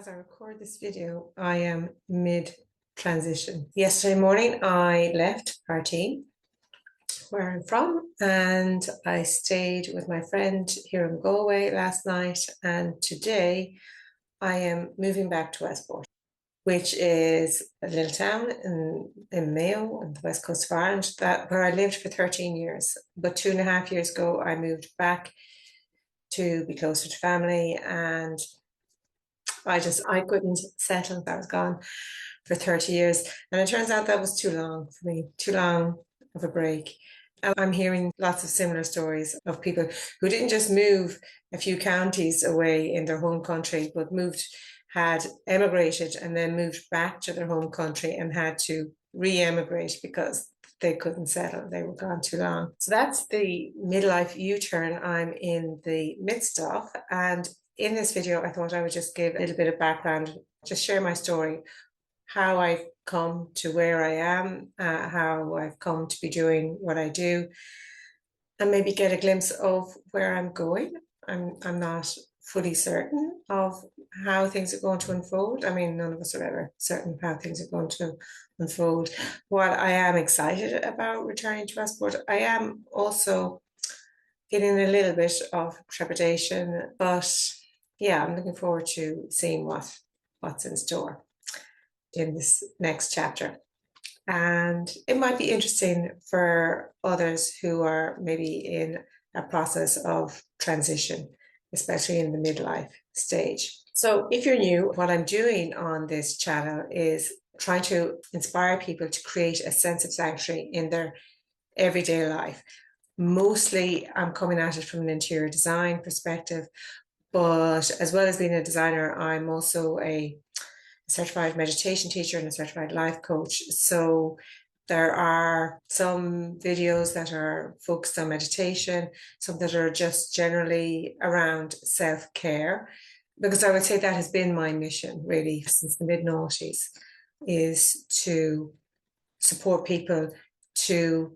As I record this video, I am mid-transition. Yesterday morning, I left our team, where I'm from, and I stayed with my friend here in Galway last night. And today, I am moving back to Westport, which is a little town in Mayo on the west coast of Ireland, where I lived for 13 years. But 2.5 years ago, I moved back to be closer to family, and I couldn't settle. I was gone for 30 years. And it turns out that was too long for me, too long of a break. And I'm hearing lots of similar stories of people who didn't just move a few counties away in their home country, but had emigrated and then moved back to their home country and had to re-emigrate because they couldn't settle. They were gone too long. So that's the midlife U-turn I'm in the midst of. And in this video, I thought I would just give a little bit of background, just share my story, how I've come to where I am, how I've come to be doing what I do, and maybe get a glimpse of where I'm going. I'm not fully certain of how things are going to unfold. I mean, none of us are ever certain of how things are going to unfold. While I am excited about returning to Westport, I am also getting a little bit of trepidation, but yeah, I'm looking forward to seeing what's in store in this next chapter. And it might be interesting for others who are maybe in a process of transition, especially in the midlife stage. So if you're new, what I'm doing on this channel is trying to inspire people to create a sense of sanctuary in their everyday life. Mostly I'm coming at it from an interior design perspective, but as well as being a designer, I'm also a certified meditation teacher and a certified life coach. So there are some videos that are focused on meditation, some that are just generally around self-care, because I would say that has been my mission really since the mid-noughties, is to support people to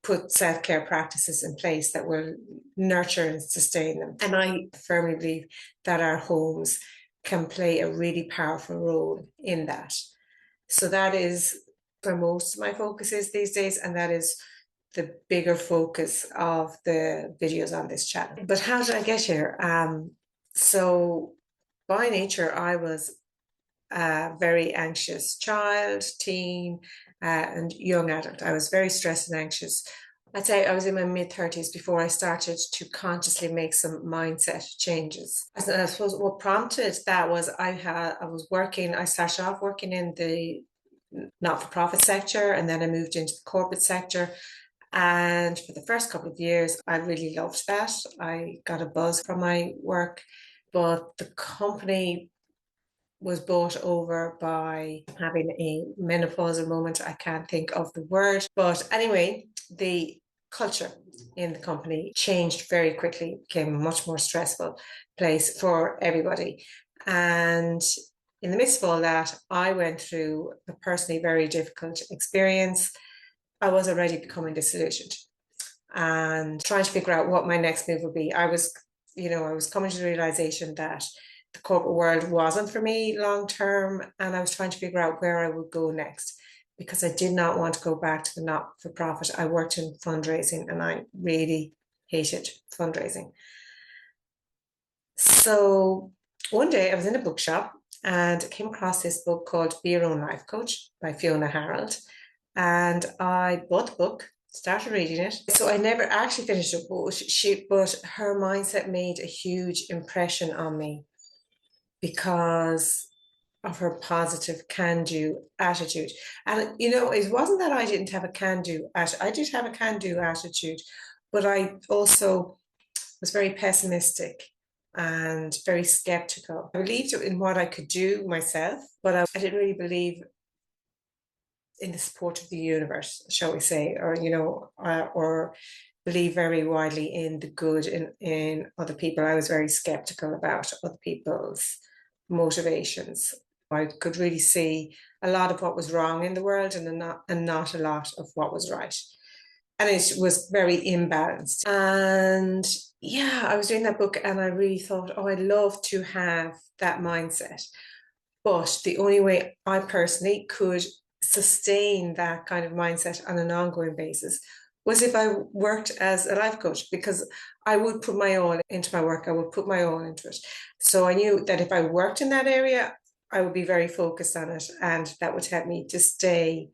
put self-care practices in place that will nurture and sustain them. And I firmly believe that our homes can play a really powerful role in that. So that is where most of my focus is these days, and that is the bigger focus of the videos on this channel. But how did I get here? So by nature, I was a very anxious child, teen, and young adult. I was very stressed and anxious. I'd say I was in my mid-30s before I started to consciously make some mindset changes. And I suppose what prompted that was I started off working in the not-for-profit sector, and then I moved into the corporate sector. And for the first couple of years, I really loved that. I got a buzz from my work, but the company was bought over by having a menopausal moment. I can't think of the word. But anyway, the culture in the company changed very quickly, became a much more stressful place for everybody. And in the midst of all that, I went through a personally very difficult experience. I was already becoming disillusioned and trying to figure out what my next move would be. I was coming to the realization that the corporate world wasn't for me long term, and I was trying to figure out where I would go next, because I did not want to go back to the not-for-profit. I worked in fundraising and I really hated fundraising. So one day I was in a bookshop and came across this book called Be Your Own Life Coach by Fiona Harold, and I bought the book, started reading it. So I never actually finished it, but her mindset made a huge impression on me because of her positive can-do attitude. And, it wasn't that I didn't have a can-do attitude. I did have a can-do attitude, but I also was very pessimistic and very skeptical. I believed in what I could do myself, but I didn't really believe in the support of the universe, shall we say, or believe very widely in the good in other people. I was very skeptical about other people's motivations. I could really see a lot of what was wrong in the world and not a lot of what was right. and it was very imbalanced. And yeah, I was reading that book and I really thought, oh, I'd love to have that mindset. But the only way I personally could sustain that kind of mindset on an ongoing basis was if I worked as a life coach, because I would put my all into my work. I would put my all into it. So I knew that if I worked in that area, I would be very focused on it, and that would help me to stay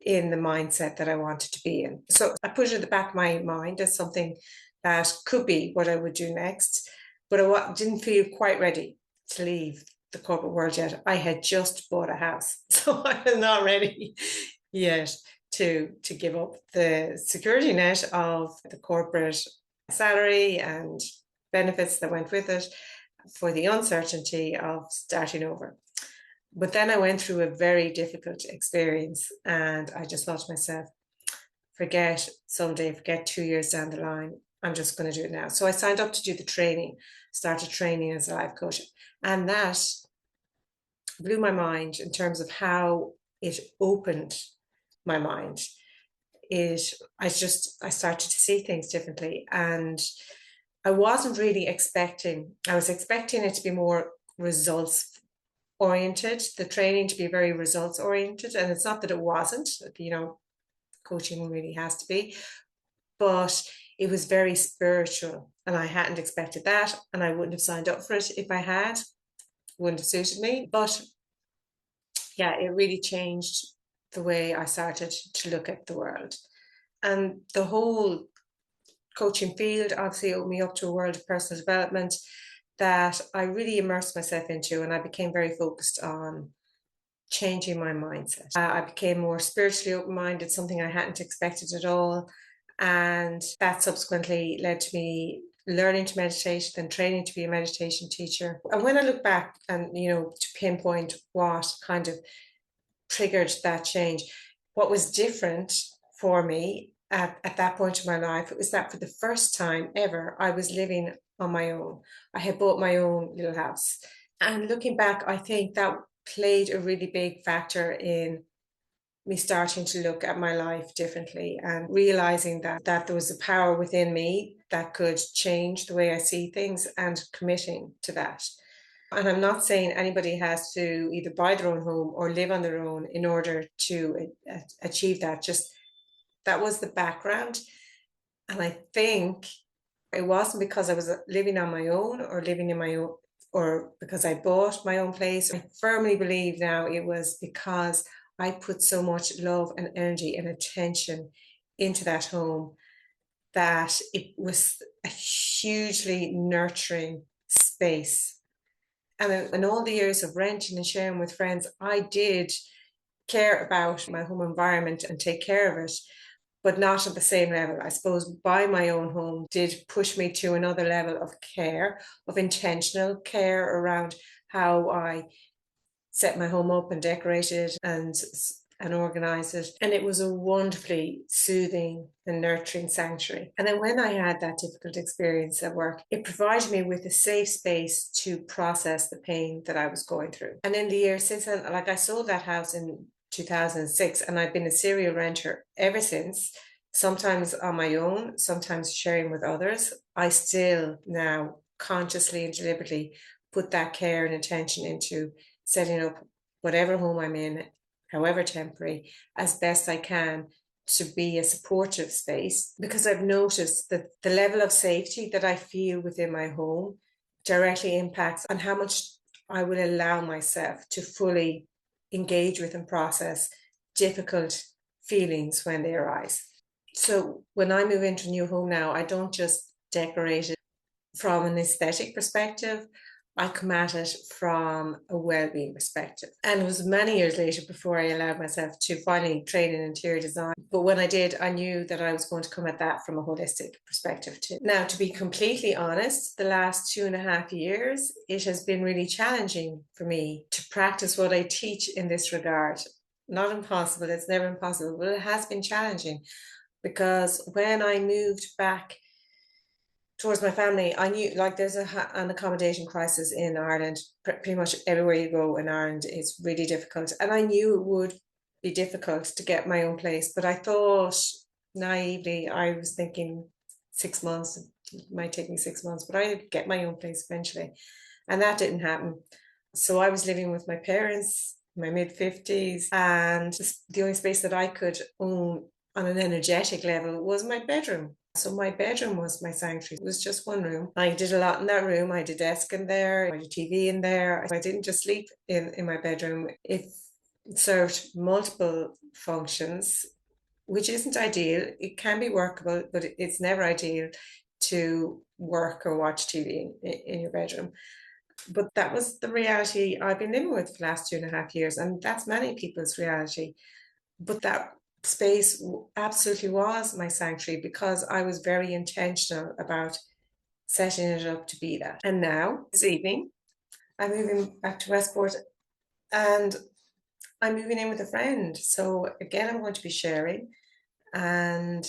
in the mindset that I wanted to be in. So I put it at the back of my mind as something that could be what I would do next, but I didn't feel quite ready to leave the corporate world yet. I had just bought a house, so I was not ready yet to give up the security net of the corporate salary and benefits that went with it for the uncertainty of starting over. But then I went through a very difficult experience, and I just thought to myself, forget someday, forget 2 years down the line. I'm just going to do it now. So I signed up to do the training, started training as a life coach. And that blew my mind in terms of how it opened my mind. I started to see things differently. And I wasn't really I was expecting it to be more results oriented, the training to be very results oriented. And it's not that it wasn't, coaching really has to be, but it was very spiritual, and I hadn't expected that, and I wouldn't have signed up for it if I had. Wouldn't have suited me. But yeah, it really changed the way I started to look at the world. And the whole coaching field obviously opened me up to a world of personal development that I really immersed myself into, and I became very focused on changing my mindset. I became more spiritually open-minded, something I hadn't expected at all. And that subsequently led to me learning to meditate, then training to be a meditation teacher. And when I look back and, to pinpoint what kind of triggered that change, what was different for me at that point in my life, it was that for the first time ever, I was living on my own. I had bought my own little house. And looking back, I think that played a really big factor in me starting to look at my life differently and realizing that there was a power within me that could change the way I see things, and committing to that. And I'm not saying anybody has to either buy their own home or live on their own in order to achieve that. Just that was the background. And I think it wasn't because I was living on my own or living in my own, or because I bought my own place. I firmly believe now it was because I put so much love and energy and attention into that home that it was a hugely nurturing space. And in all the years of renting and sharing with friends, I did care about my home environment and take care of it, but not at the same level. I suppose buying my own home did push me to another level of care, of intentional care around how I set my home up and decorate it and organize it. And it was a wonderfully soothing and nurturing sanctuary. And then when I had that difficult experience at work, it provided me with a safe space to process the pain that I was going through. And in the years since then, like, I sold that house in 2006, and I've been a serial renter ever since, sometimes on my own, sometimes sharing with others. I still now consciously and deliberately put that care and attention into setting up whatever home I'm in, however temporary, as best I can to be a supportive space, because I've noticed that the level of safety that I feel within my home directly impacts on how much I will allow myself to fully engage with and process difficult feelings when they arise. So when I move into a new home now, I don't just decorate it from an aesthetic perspective. I come at it from a well-being perspective. And it was many years later before I allowed myself to finally train in interior design. But when I did, I knew that I was going to come at that from a holistic perspective too. Now, to be completely honest, the last 2.5 years, it has been really challenging for me to practice what I teach in this regard. Not impossible, it's never impossible, but it has been challenging, because when I moved back towards my family, I knew, like, there's an accommodation crisis in Ireland. Pretty much everywhere you go in Ireland, it's really difficult. And I knew it would be difficult to get my own place, but I thought naively, I was thinking 6 months, it might take me 6 months, but I'd get my own place eventually. And that didn't happen. So I was living with my parents, my mid 50s, and the only space that I could own on an energetic level was my bedroom. So my bedroom was my sanctuary. It was just one room. I did a lot in that room. I had a desk in there, I had a TV in there. I didn't just sleep in my bedroom. It served multiple functions, which isn't ideal. It can be workable, but it's never ideal to work or watch TV in your bedroom. But that was the reality I've been living with for the last 2.5 years, and that's many people's reality. But that space absolutely was my sanctuary because I was very intentional about setting it up to be that. And now, this evening, I'm moving back to Westport, and I'm moving in with a friend. So again, I'm going to be sharing, and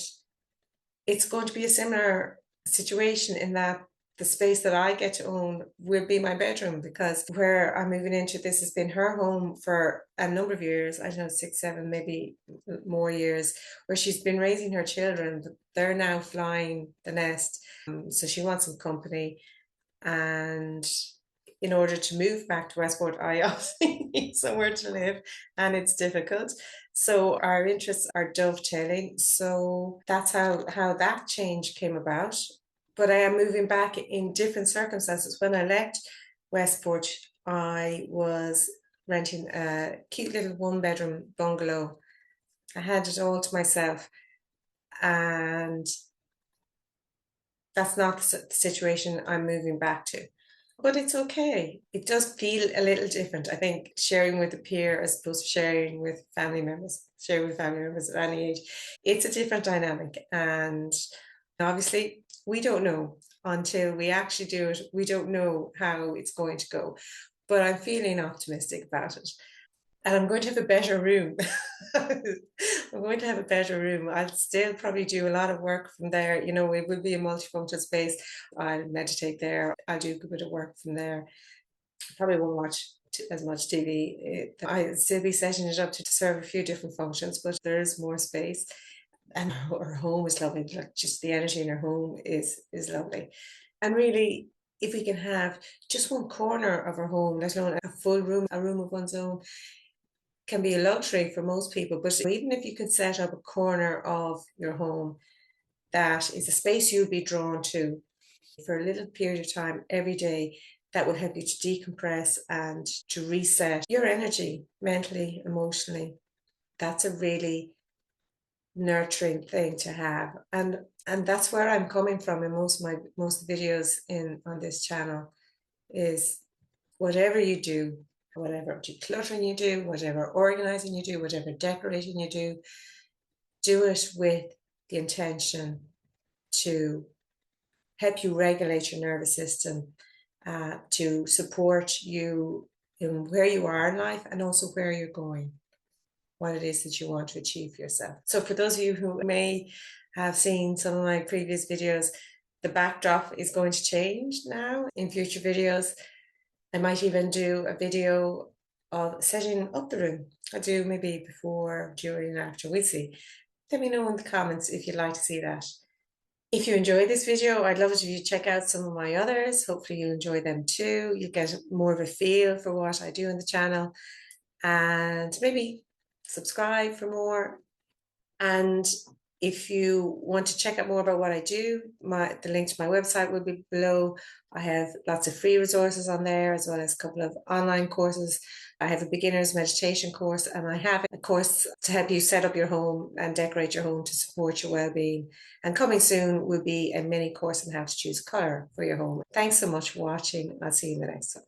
it's going to be a similar situation in that the space that I get to own will be my bedroom, because where I'm moving into, this has been her home for a number of years. I don't know, 6, 7, maybe more years, where she's been raising her children. They're now flying the nest. So she wants some company. And in order to move back to Westport, I obviously need somewhere to live, and it's difficult. So our interests are dovetailing. So that's how that change came about. But I am moving back in different circumstances. When I left Westport, I was renting a cute little 1 bedroom bungalow. I had it all to myself. And that's not the situation I'm moving back to. But it's okay. It does feel a little different. I think sharing with a peer as opposed to sharing with family members, sharing with family members at any age, it's a different dynamic. And obviously, we don't know until we actually do it. We don't know how it's going to go. But I'm feeling optimistic about it. And I'm going to have a better room. I'm going to have a better room. I'll still probably do a lot of work from there. You know, it will be a multifunctional space. I'll meditate there. I'll do a good bit of work from there. Probably won't watch as much TV. I'll still be setting it up to serve a few different functions, but there is more space. And her home is lovely. Like, just the energy in her home is lovely. And really, if we can have just one corner of our home, let alone a full room, a room of one's own, can be a luxury for most people. But even if you can set up a corner of your home that is a space you'll be drawn to for a little period of time every day, that will help you to decompress and to reset your energy mentally, emotionally. That's a really nurturing thing to have. And that's where I'm coming from in most of the videos in on this channel, is whatever you do, whatever decluttering you do, whatever organizing you do, whatever decorating you do it with the intention to help you regulate your nervous system, to support you in where you are in life and also where you're going, what it is that you want to achieve for yourself. So for those of you who may have seen some of my previous videos, the backdrop is going to change now in future videos. I might even do a video of setting up the room. I'll do maybe before, during, and after. We'll see. Let me know in the comments if you'd like to see that. If you enjoyed this video, I'd love it if you check out some of my others. Hopefully you'll enjoy them too. You'll get more of a feel for what I do in the channel, and maybe subscribe for more. And if you want to check out more about what I do, the link to my website will be below. I have lots of free resources on there, as well as a couple of online courses. I have a beginner's meditation course, and I have a course to help you set up your home and decorate your home to support your well-being. And coming soon will be a mini course on how to choose colour for your home. Thanks so much for watching. I'll see you in the next one.